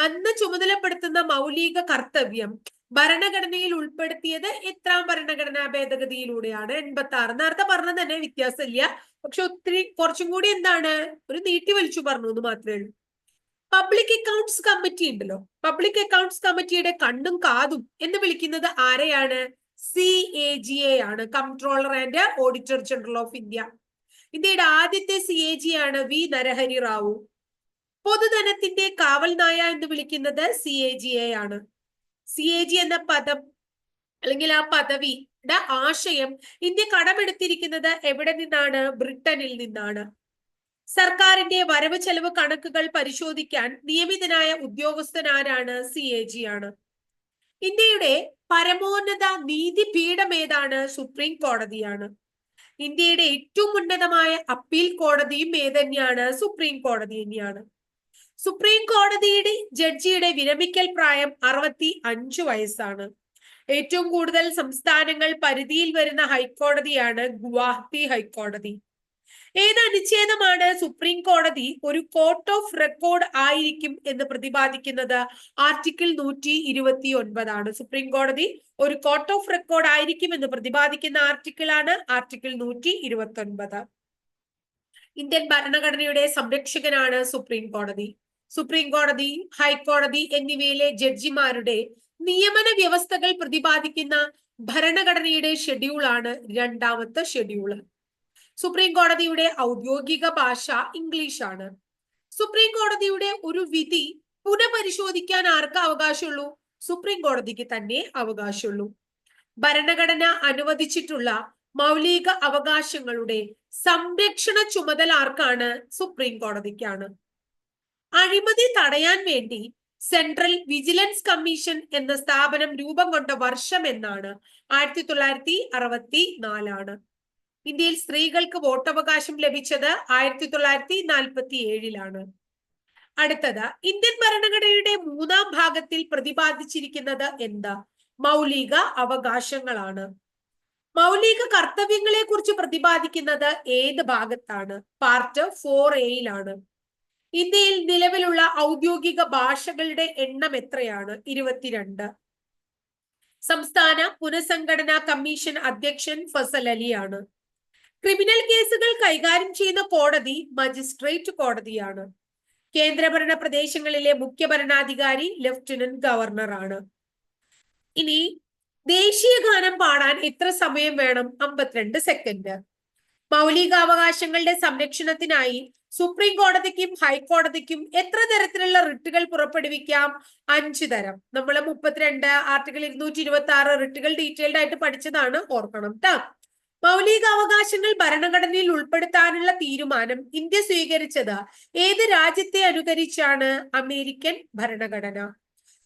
അന്ന് ചുമതലപ്പെടുത്തുന്ന മൗലിക കർത്തവ്യം ഭരണഘടനയിൽ ഉൾപ്പെടുത്തിയത് എത്രാം ഭരണഘടനാ ഭേദഗതിയിലൂടെയാണ്? 86. നേരത്തെ പറഞ്ഞത് തന്നെ വ്യത്യാസമില്ല, പക്ഷെ കുറച്ചും കൂടി എന്താണ്, ഒരു നീട്ടി വലിച്ചു പറഞ്ഞു എന്ന് മാത്രമേ ഉള്ളൂ. പബ്ലിക് അക്കൗണ്ട്സ് കമ്മിറ്റി ഉണ്ടല്ലോ, പബ്ലിക് അക്കൗണ്ട്സ് കമ്മിറ്റിയുടെ കണ്ണും കാതും എന്ന് വിളിക്കുന്നത് ആരെയാണ്? CAGA ആണ്, comptroller and auditor general of India. ഇന്ത്യയുടെ ആദ്യത്തെ CAG ആണ് V നരഹരി റാവു. പൊതുധനത്തിന്റെ കാവൽ നായ എന്ന് വിളിക്കുന്നത് CAGA ആണ്. CAG എന്ന പദം അല്ലെങ്കിൽ ആ പദവിയുടെ ആശയം ഇന്ത്യ കടമെടുത്തിരിക്കുന്നത് എവിടെ നിന്നാണ്? ബ്രിട്ടനിൽ നിന്നാണ്. സർക്കാരിന്റെ വരവ് ചെലവ് കണക്കുകൾ പരിശോധിക്കാൻ നിയമിതനായ ഉദ്യോഗസ്ഥൻ ആരാണ്? CAG ആണ്. ഇന്ത്യയുടെ പരമോന്നത നീതിപീഠം ഏതാണ്? സുപ്രീം കോടതിയാണ്. ഇന്ത്യയുടെ ഏറ്റവും ഉന്നതമായ അപ്പീൽ കോടതിയും ഏതന്നെയാണ്? സുപ്രീം കോടതി തന്നെയാണ്. സുപ്രീം കോടതിയുടെ ജഡ്ജിയുടെ വിരമിക്കൽ പ്രായം 65 വയസ്സാണ്. ഏറ്റവും കൂടുതൽ സംസ്ഥാനങ്ങൾ പരിധിയിൽ വരുന്ന ഹൈക്കോടതിയാണ് ഗുവാഹത്തി ഹൈക്കോടതി. ഏത് അനുച്ഛേദമാണ് സുപ്രീം കോടതി ഒരു കോർട്ട് ഓഫ് റെക്കോർഡ് ആയിരിക്കും എന്ന് പ്രതിപാദിക്കുന്നത്? ആർട്ടിക്കിൾ 129. സുപ്രീം കോടതി ഒരു കോർട്ട് ഓഫ് റെക്കോർഡ് ആയിരിക്കും എന്ന് പ്രതിപാദിക്കുന്ന ആർട്ടിക്കിളാണ് ആർട്ടിക്കിൾ 129. ഇന്ത്യൻ ഭരണഘടനയുടെ സംരക്ഷകനാണ് സുപ്രീം കോടതി. സുപ്രീം കോടതി, ഹൈക്കോടതി എന്നിവയിലെ ജഡ്ജിമാരുടെ നിയമന വ്യവസ്ഥകൾ പ്രതിപാദിക്കുന്ന ഭരണഘടനയുടെ ഷെഡ്യൂളാണ് 2ാമത്തെ ഷെഡ്യൂള്. സുപ്രീം കോടതിയുടെ ഔദ്യോഗിക ഭാഷ ഇംഗ്ലീഷാണ്. സുപ്രീം കോടതിയുടെ ഒരു വിധി പുനഃപരിശോധിക്കാൻ ആർക്ക് അവകാശമുള്ളൂ? സുപ്രീം കോടതിക്ക് തന്നെ അവകാശമുള്ളൂ. ഭരണഘടന അനുവദിച്ചിട്ടുള്ള മൗലിക അവകാശങ്ങളുടെ സംരക്ഷണ ചുമതല ആർക്കാണ്? സുപ്രീം കോടതിക്കാണ്. അഴിമതി തടയാൻ വേണ്ടി സെൻട്രൽ വിജിലൻസ് കമ്മീഷൻ എന്ന സ്ഥാപനം രൂപം കൊണ്ട വർഷം എന്നാണ്? 1964. ഇന്ത്യയിൽ സ്ത്രീകൾക്ക് വോട്ടവകാശം ലഭിച്ചത് 1947-ലാണ്. അടുത്തത്, ഇന്ത്യൻ ഭരണഘടനയുടെ 3ാം ഭാഗത്തിൽ പ്രതിപാദിച്ചിരിക്കുന്നത് എന്താ? മൗലിക അവകാശങ്ങളാണ്. മൗലിക കർത്തവ്യങ്ങളെ കുറിച്ച് പ്രതിപാദിക്കുന്നത് ഏത് ഭാഗത്താണ്? പാർട്ട് 4A-യിലാണ്. ഇന്ത്യയിൽ നിലവിലുള്ള ഔദ്യോഗിക ഭാഷകളുടെ എണ്ണം എത്രയാണ്? 22. സംസ്ഥാന പുനഃസംഘടനാ കമ്മീഷൻ അധ്യക്ഷൻ ഫസൽ അലിയാണ്. ക്രിമിനൽ കേസുകൾ കൈകാര്യം ചെയ്യുന്ന കോടതി മജിസ്ട്രേറ്റ് കോടതിയാണ്. കേന്ദ്രഭരണ പ്രദേശങ്ങളിലെ മുഖ്യ ഭരണാധികാരി ലഫ്റ്റനന്റ് ഗവർണറാണ്. ഇനി ദേശീയ ഗാനം പാടാൻ എത്ര സമയം വേണം? 52 സെക്കൻഡ്. മൗലികാവകാശങ്ങളുടെ സംരക്ഷണത്തിനായി സുപ്രീം കോടതിക്കും ഹൈക്കോടതിക്കും എത്ര തരത്തിലുള്ള റിട്ടുകൾ പുറപ്പെടുവിക്കാം? 5 തരം. നമ്മൾ 32 ആർട്ടിക്കിൾ 226 റിട്ടുകൾ ഡീറ്റെയിൽഡ് ആയിട്ട് പഠിച്ചതാണ്, ഓർക്കണം ട്ടാ. മൗലികാവകാശങ്ങൾ ഭരണഘടനയിൽ ഉൾപ്പെടുത്താനുള്ള തീരുമാനം ഇന്ത്യ സ്വീകരിച്ചത് ഏത് രാജ്യത്തെ അനുകരിച്ചാണ്? അമേരിക്കൻ ഭരണഘടന.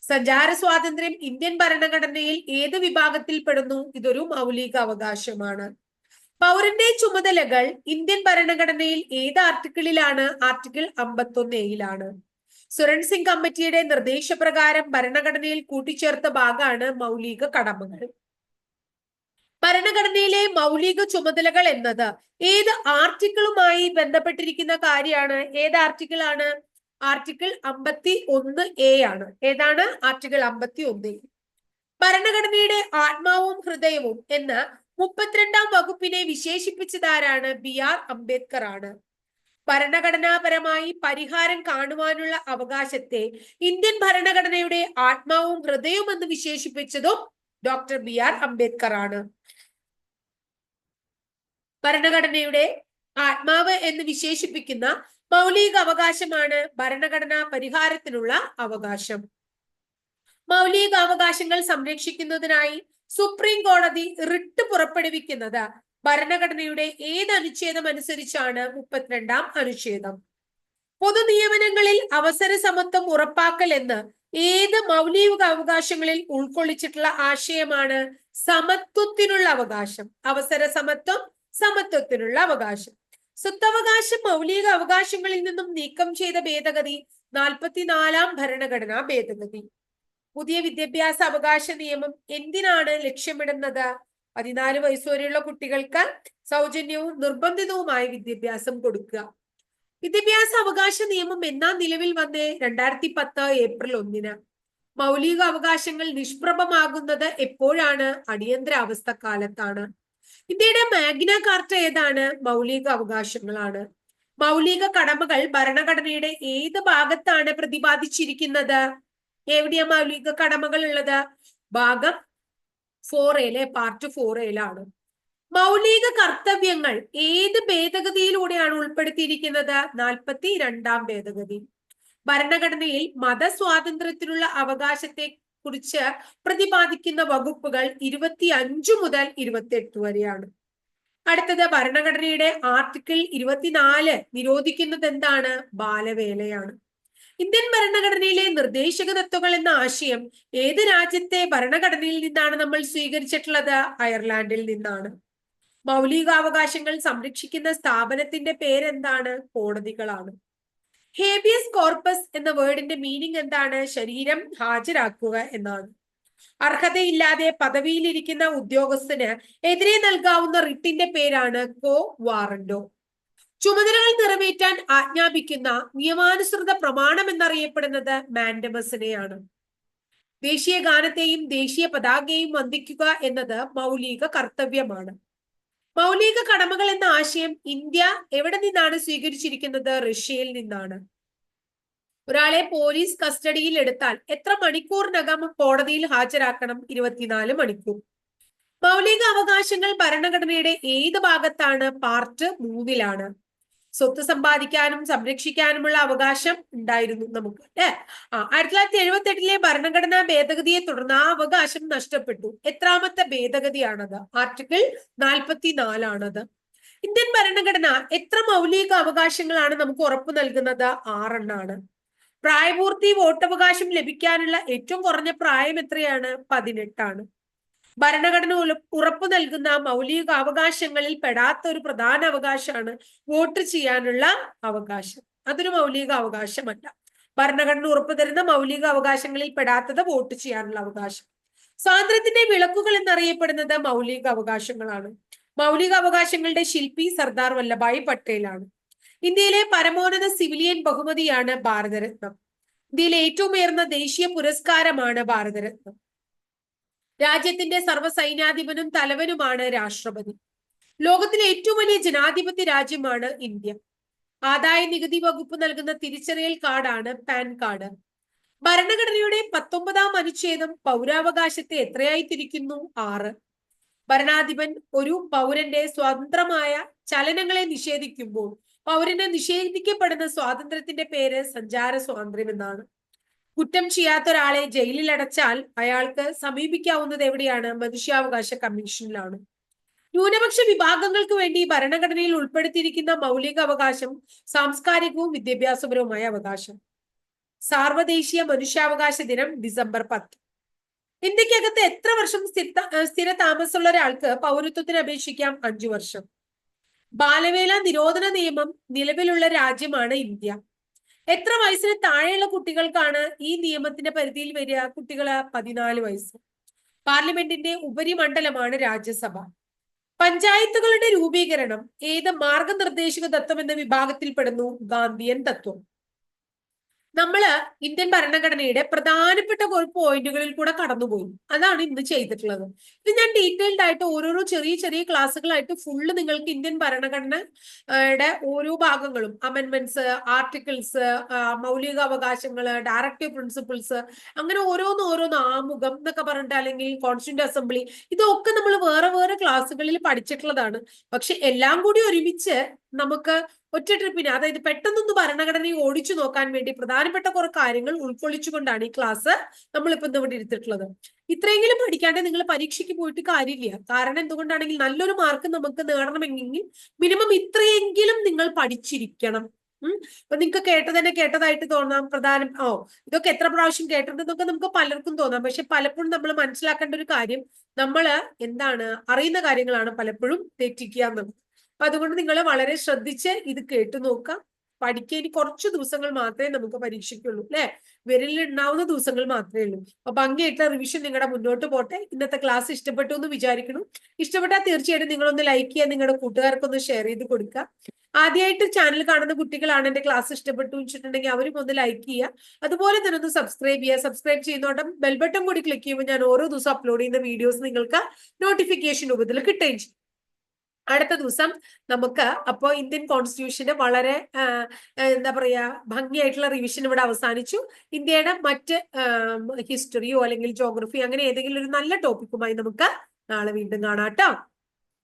സഞ്ചാര സ്വാതന്ത്ര്യം ഇന്ത്യൻ ഭരണഘടനയിൽ ഏത് വിഭാഗത്തിൽ പെടുന്നു? ഇതൊരു മൗലിക അവകാശമാണ്. പൗരന്റെ ചുമതലകൾ ഇന്ത്യൻ ഭരണഘടനയിൽ ഏത് ആർട്ടിക്കിളിലാണ്? ആർട്ടിക്കിൾ 51A സുരൺ സിംഗ് കമ്മിറ്റിയുടെ നിർദ്ദേശപ്രകാരം ഭരണഘടനയിൽ കൂട്ടിച്ചേർത്ത ഭാഗമാണ് മൗലിക കടമകൾ. ഭരണഘടനയിലെ മൗലിക ചുമതലകൾ എന്നത് ഏത് ആർട്ടിക്കിളുമായി ബന്ധപ്പെട്ടിരിക്കുന്ന കാര്യമാണ്? ഏത് ആർട്ടിക്കിളാണ്? ആർട്ടിക്കിൾ 51A ആണ്. ഏതാണ്? Article 51A. ഭരണഘടനയുടെ ആത്മാവും ഹൃദയവും എന്ന് 32ാം വകുപ്പിനെ വിശേഷിപ്പിച്ചതാരാണ്? BR അംബേദ്കർ ആണ്. ഭരണഘടനാപരമായി പരിഹാരം കാണുവാനുള്ള അവകാശത്തെ ഇന്ത്യൻ ഭരണഘടനയുടെ ആത്മാവും ഹൃദയവും എന്ന് വിശേഷിപ്പിച്ചതും ഡോക്ടർ BR അംബേദ്കർ ആണ്. ഭരണഘടനയുടെ ആത്മാവ് എന്ന് വിശേഷിപ്പിക്കുന്ന മൗലിക അവകാശമാണ് ഭരണഘടനാ പരിഹാരത്തിനുള്ള അവകാശം. മൗലിക അവകാശങ്ങൾ സംരക്ഷിക്കുന്നതിനായി സുപ്രീം കോടതി റിട്ട് പുറപ്പെടുവിക്കുന്നത് ഭരണഘടനയുടെ ഏത് അനുച്ഛേദം അനുസരിച്ചാണ്? 32ാം അനുച്ഛേദം. പൊതു നിയമനങ്ങളിൽ അവസര സമത്വം ഉറപ്പാക്കൽ എന്ന് ഏത് മൗലിക അവകാശങ്ങളിൽ ഉൾക്കൊള്ളിച്ചിട്ടുള്ള ആശയമാണ്? സമത്വത്തിനുള്ള അവകാശം. അവസര സമത്വം, സമത്വത്തിനുള്ള അവകാശം. സ്വത്തവകാശം മൗലിക അവകാശങ്ങളിൽ നിന്നും നീക്കം ചെയ്ത ഭേദഗതി 44ാം ഭരണഘടനാ ഭേദഗതി. പുതിയ വിദ്യാഭ്യാസ അവകാശ നിയമം എന്തിനാണ് ലക്ഷ്യമിടുന്നത്? 14 വയസ്സുവരെയുള്ള കുട്ടികൾക്ക് സൗജന്യവും നിർബന്ധിതവുമായ വിദ്യാഭ്യാസം കൊടുക്കുക. വിദ്യാഭ്യാസ അവകാശ നിയമം എന്നാ നിലവിൽ വന്നേ? 2010 ഏപ്രിൽ 1. മൗലിക അവകാശങ്ങൾ നിഷ്പ്രഭമാകുന്നത് എപ്പോഴാണ്? അടിയന്തരാവസ്ഥ കാലത്താണ്. ഇന്ത്യയുടെ മാഗ്ന കാർട്ട ഏതാണ്? മൗലിക അവകാശങ്ങളാണ്. മൗലിക കടമകൾ ഭരണഘടനയുടെ ഏത് ഭാഗത്താണ് പ്രതിപാദിച്ചിരിക്കുന്നത്? എവിടെയാ മൗലിക കടമകൾ ഉള്ളത്? ഭാഗം 4A, പാർട്ട് 4A. മൗലിക കർത്തവ്യങ്ങൾ ഏത് ഭേദഗതിയിലൂടെയാണ് ഉൾപ്പെടുത്തിയിരിക്കുന്നത്? 42ാം ഭേദഗതി. ഭരണഘടനയിൽ മതസ്വാതന്ത്ര്യത്തിനുള്ള അവകാശത്തെ കുറിച്ച് പ്രതിപാദിക്കുന്ന വകുപ്പുകൾ 25 മുതൽ 28 വരെയാണ്. അടുത്തത് ഭരണഘടനയുടെ ആർട്ടിക്കിൾ 24 നിരോധിക്കുന്നത് എന്താണ്? ബാലവേലയാണ്. ഇന്ത്യൻ ഭരണഘടനയിലെ നിർദ്ദേശക തത്വങ്ങൾ എന്ന ആശയം ഏത് രാജ്യത്തെ ഭരണഘടനയിൽ നിന്നാണ് നമ്മൾ സ്വീകരിച്ചിട്ടുള്ളത്? അയർലാൻഡിൽ നിന്നാണ്. മൗലികാവകാശങ്ങൾ സംരക്ഷിക്കുന്ന സ്ഥാപനത്തിന്റെ പേരെന്താണ്? കോടതികളാണ്. ഹേബിയസ് കോർപ്പസ് എന്ന വേർഡിന്റെ മീനിങ് എന്താണ്? ശരീരം ഹാജരാക്കുക എന്നാണ്. അർഹതയില്ലാതെ പദവിയിലിരിക്കുന്ന ഉദ്യോഗസ്ഥന് എതിരെ നൽകാവുന്ന റിട്ടിന്റെ പേരാണ് കോ വാറന്റോ. ചുമതലകൾ നിറവേറ്റാൻ ആജ്ഞാപിക്കുന്ന നിയമാനുസൃത പ്രമാണം എന്നറിയപ്പെടുന്നത് മാൻഡമസിനെയാണ്. ദേശീയ ഗാനത്തെയും ദേശീയ പതാകയെയും വന്ദിക്കുക എന്നത് മൗലിക കർത്തവ്യമാണ്. മൗലിക കടമകൾ എന്ന ആശയം ഇന്ത്യ എവിടെ നിന്നാണ് സ്വീകരിച്ചിരിക്കുന്നത്? റഷ്യയിൽ നിന്നാണ്. ഒരാളെ പോലീസ് കസ്റ്റഡിയിൽ എടുത്താൽ എത്ര മണിക്കൂറിനകം കോടതിയിൽ ഹാജരാക്കണം? 24 മണിക്കൂർ. മൗലിക അവകാശങ്ങൾ ഭരണഘടനയുടെ ഏത് ഭാഗത്താണ്? പാർട്ട് 3 സ്വത്ത് സമ്പാദിക്കാനും സംരക്ഷിക്കാനുമുള്ള അവകാശം ഉണ്ടായിരുന്നു നമുക്ക്, അല്ലെ? 1978 ഭരണഘടനാ ഭേദഗതിയെ തുടർന്ന് ആ അവകാശം നഷ്ടപ്പെട്ടു. എത്രാമത്തെ ഭേദഗതിയാണത്? ആർട്ടിക്കിൾ 44 ഇന്ത്യൻ ഭരണഘടന എത്ര മൗലിക അവകാശങ്ങളാണ് നമുക്ക് ഉറപ്പു നൽകുന്നത്? 6 പ്രായപൂർത്തി വോട്ടവകാശം ലഭിക്കാനുള്ള ഏറ്റവും കുറഞ്ഞ പ്രായം എത്രയാണ്? 18 ഭരണഘടന ഉറപ്പു നൽകുന്ന മൗലിക അവകാശങ്ങളിൽ പെടാത്ത ഒരു പ്രധാന അവകാശമാണ് വോട്ട് ചെയ്യാനുള്ള അവകാശം. അതൊരു മൗലിക അവകാശമല്ല. ഭരണഘടന ഉറപ്പു തരുന്ന മൗലിക അവകാശങ്ങളിൽ പെടാത്തത് വോട്ട് ചെയ്യാനുള്ള അവകാശം. സ്വാതന്ത്ര്യത്തിന്റെ വിളക്കുകൾ എന്നറിയപ്പെടുന്നത് മൗലിക അവകാശങ്ങളാണ്. മൗലിക അവകാശങ്ങളുടെ ശില്പി സർദാർ വല്ലഭായ് പട്ടേലാണ്. ഇന്ത്യയിലെ പരമോന്നത സിവിലിയൻ ബഹുമതിയാണ് ഭാരതരത്നം. ഇന്ത്യയിലെ ഏറ്റവും ഉയർന്ന ദേശീയ പുരസ്കാരമാണ് ഭാരതരത്നം. രാജ്യത്തിന്റെ സർവ്വസൈന്യാധിപനും തലവനുമാണ് രാഷ്ട്രപതി. ലോകത്തിലെ ഏറ്റവും വലിയ ജനാധിപത്യ രാജ്യമാണ് ഇന്ത്യ. ആദായ നികുതി വകുപ്പ് നൽകുന്ന തിരിച്ചറിയൽ കാർഡാണ് പാൻ കാർഡ്. ഭരണഘടനയുടെ 19ാം അനുച്ഛേദം പൗരാവകാശത്തെ എത്രയായി തിരിക്കുന്നു? 6. ഭരണാധിപൻ ഒരു പൗരന്റെ സ്വതന്ത്രമായ ചലനങ്ങളെ നിഷേധിക്കുമ്പോൾ പൗരന് നിഷേധിക്കപ്പെടുന്ന സ്വാതന്ത്ര്യത്തിന്റെ പേര് സഞ്ചാര സ്വാതന്ത്ര്യം എന്നാണ്. കുറ്റം ചെയ്യാത്ത ഒരാളെ ജയിലിൽ അടച്ചാൽ അയാൾക്ക് സമീപിക്കാവുന്നത് എവിടെയാണ്? മനുഷ്യാവകാശ കമ്മീഷനിലാണ്. ന്യൂനപക്ഷ വിഭാഗങ്ങൾക്ക് വേണ്ടി ഭരണഘടനയിൽ ഉൾപ്പെടുത്തിയിരിക്കുന്ന മൗലിക അവകാശം സാംസ്കാരികവും വിദ്യാഭ്യാസപരവുമായ അവകാശം. സാർവദേശീയ മനുഷ്യാവകാശ ദിനം December 10. ഇന്ത്യക്കകത്ത് എത്ര വർഷം സ്ഥിര താമസമുള്ള ഒരാൾക്ക് പൗരത്വത്തിന് അപേക്ഷിക്കാം? 5 വർഷം. ബാലവേല നിരോധന നിയമം നിലവിലുള്ള രാജ്യമാണ് ഇന്ത്യ. എത്ര വയസ്സിന് താഴെയുള്ള കുട്ടികൾക്കാണ് ഈ നിയമത്തിന്റെ പരിധിയിൽ വരിക? കുട്ടികള് 14 വയസ്സ്. പാർലമെന്റിന്റെ ഉപരിമണ്ഡലമാണ് രാജ്യസഭ. പഞ്ചായത്തുകളുടെ രൂപീകരണം ഏത് മാർഗനിർദ്ദേശക തത്വം എന്ന വിഭാഗത്തിൽപ്പെടുന്നു? ഗാന്ധിയൻ തത്വം. നമ്മള് ഇന്ത്യൻ ഭരണഘടനയുടെ പ്രധാനപ്പെട്ട കുറച്ച് പോയിന്റുകളിൽ കൂടെ കടന്നുപോയി. അതാണ് ഇന്ന് ചെയ്തിട്ടുള്ളത്. ഇത് ഞാൻ ഡീറ്റെയിൽഡ് ആയിട്ട് ഓരോരോ ചെറിയ ചെറിയ ക്ലാസ്സുകളായിട്ട് ഫുള്ള് നിങ്ങൾക്ക് ഇന്ത്യൻ ഭരണഘടനയുടെ ഓരോ ഭാഗങ്ങളും, അമെന്റ്മെന്റ്സ്, ആർട്ടിക്കിൾസ്, മൗലിക അവകാശങ്ങള്, ഡയറക്റ്റീവ് പ്രിൻസിപ്പിൾസ്, അങ്ങനെ ഓരോന്ന് ആമുഖം എന്നൊക്കെ പറഞ്ഞിട്ട്, അല്ലെങ്കിൽ കോൺസ്റ്റിറ്റ്യൂന്റ് അസംബ്ലി, ഇതൊക്കെ നമ്മൾ വേറെ വേറെ ക്ലാസ്സുകളിൽ പഠിച്ചിട്ടുള്ളതാണ്. പക്ഷെ എല്ലാം കൂടി ഒരുമിച്ച് നമുക്ക് ഒറ്റ ട്രിപ്പിന്, അതായത് പെട്ടെന്നൊന്ന് ഭരണഘടനയെ ഓടിച്ചു നോക്കാൻ വേണ്ടി പ്രധാനപ്പെട്ട കുറെ കാര്യങ്ങൾ ഉൾക്കൊള്ളിച്ചുകൊണ്ടാണ് ഈ ക്ലാസ് നമ്മളിപ്പോ ഇവിടെ എടുത്തിട്ടുള്ളത്. ഇത്രയെങ്കിലും പഠിക്കാണ്ട് നിങ്ങൾ പരീക്ഷയ്ക്ക് പോയിട്ട് കാര്യമില്ല. കാരണം എന്തുകൊണ്ടാണെങ്കിൽ നല്ലൊരു മാർക്ക് നമുക്ക് നേടണമെങ്കിൽ മിനിമം ഇത്രയെങ്കിലും നിങ്ങൾ പഠിച്ചിരിക്കണം. അപ്പൊ നിങ്ങൾക്ക് കേട്ടതായിട്ട് തോന്നാം. ഇതൊക്കെ എത്ര പ്രാവശ്യം കേട്ടിട്ടുണ്ടെന്നൊക്കെ നമുക്ക് പലർക്കും തോന്നാം. പക്ഷെ പലപ്പോഴും നമ്മൾ മനസ്സിലാക്കേണ്ട ഒരു കാര്യം, നമ്മള് അറിയുന്ന കാര്യങ്ങളാണ് പലപ്പോഴും തെറ്റിക്കുക എന്നുള്ളത്. അപ്പൊ അതുകൊണ്ട് നിങ്ങൾ വളരെ ശ്രദ്ധിച്ച് ഇത് കേട്ടു നോക്കാം. പഠിക്കാൻ ഇനി കുറച്ച് ദിവസങ്ങൾ മാത്രമേ നമുക്ക് പരീക്ഷയ്ക്കുള്ളൂ, അല്ലെ? വിരലിൽ ഉണ്ടാവുന്ന ദിവസങ്ങൾ മാത്രമേ ഉള്ളൂ. അപ്പൊ ഭംഗിയായിട്ടുള്ള റിവിഷൻ നിങ്ങളുടെ മുന്നോട്ട് പോട്ടെ. ഇന്നത്തെ ക്ലാസ് ഇഷ്ടപ്പെട്ടു എന്ന് വിചാരിക്കുന്നു. ഇഷ്ടപ്പെട്ടാൽ തീർച്ചയായിട്ടും നിങ്ങളൊന്ന് ലൈക്ക് ചെയ്യുക, നിങ്ങളുടെ കൂട്ടുകാർക്കൊന്ന് ഷെയർ ചെയ്ത് കൊടുക്കുക. ആദ്യമായിട്ട് ചാനൽ കാണുന്ന കുട്ടികളാണ് എന്റെ ക്ലാസ് ഇഷ്ടപ്പെട്ടു വെച്ചിട്ടുണ്ടെങ്കിൽ അവരും ഒന്ന് ലൈക്ക് ചെയ്യുക. അതുപോലെ തന്നെ ഒന്ന് സബ്സ്ക്രൈബ് ചെയ്യുക. സബ്സ്ക്രൈബ് ചെയ്യുന്നോടം ബെൽ ബട്ടൺ കൂടി ക്ലിക്ക് ചെയ്യുമ്പോൾ ഞാൻ ഓരോ ദിവസം അപ്ലോഡ് ചെയ്യുന്ന വീഡിയോസ് നിങ്ങൾക്ക് നോട്ടിഫിക്കേഷൻ രൂപത്തിൽ കിട്ടുകയും ചെയ്യും. അടുത്ത ദിവസം നമുക്ക് അപ്പോൾ ഇന്ത്യൻ കോൺസ്റ്റിറ്റ്യൂഷന് വളരെ എന്താ പറയാ ഭംഗിയായിട്ടുള്ള റിവിഷൻ ഇവിടെ അവസാനിച്ചു. ഇന്ത്യയുടെ മറ്റ് ഹിസ്റ്ററിയോ അല്ലെങ്കിൽ ജോഗ്രഫിയോ അങ്ങനെ ഏതെങ്കിലും ഒരു നല്ല ടോപ്പിക്കുമായി നമുക്ക് നാളെ വീണ്ടും കാണാം ട്ടോ.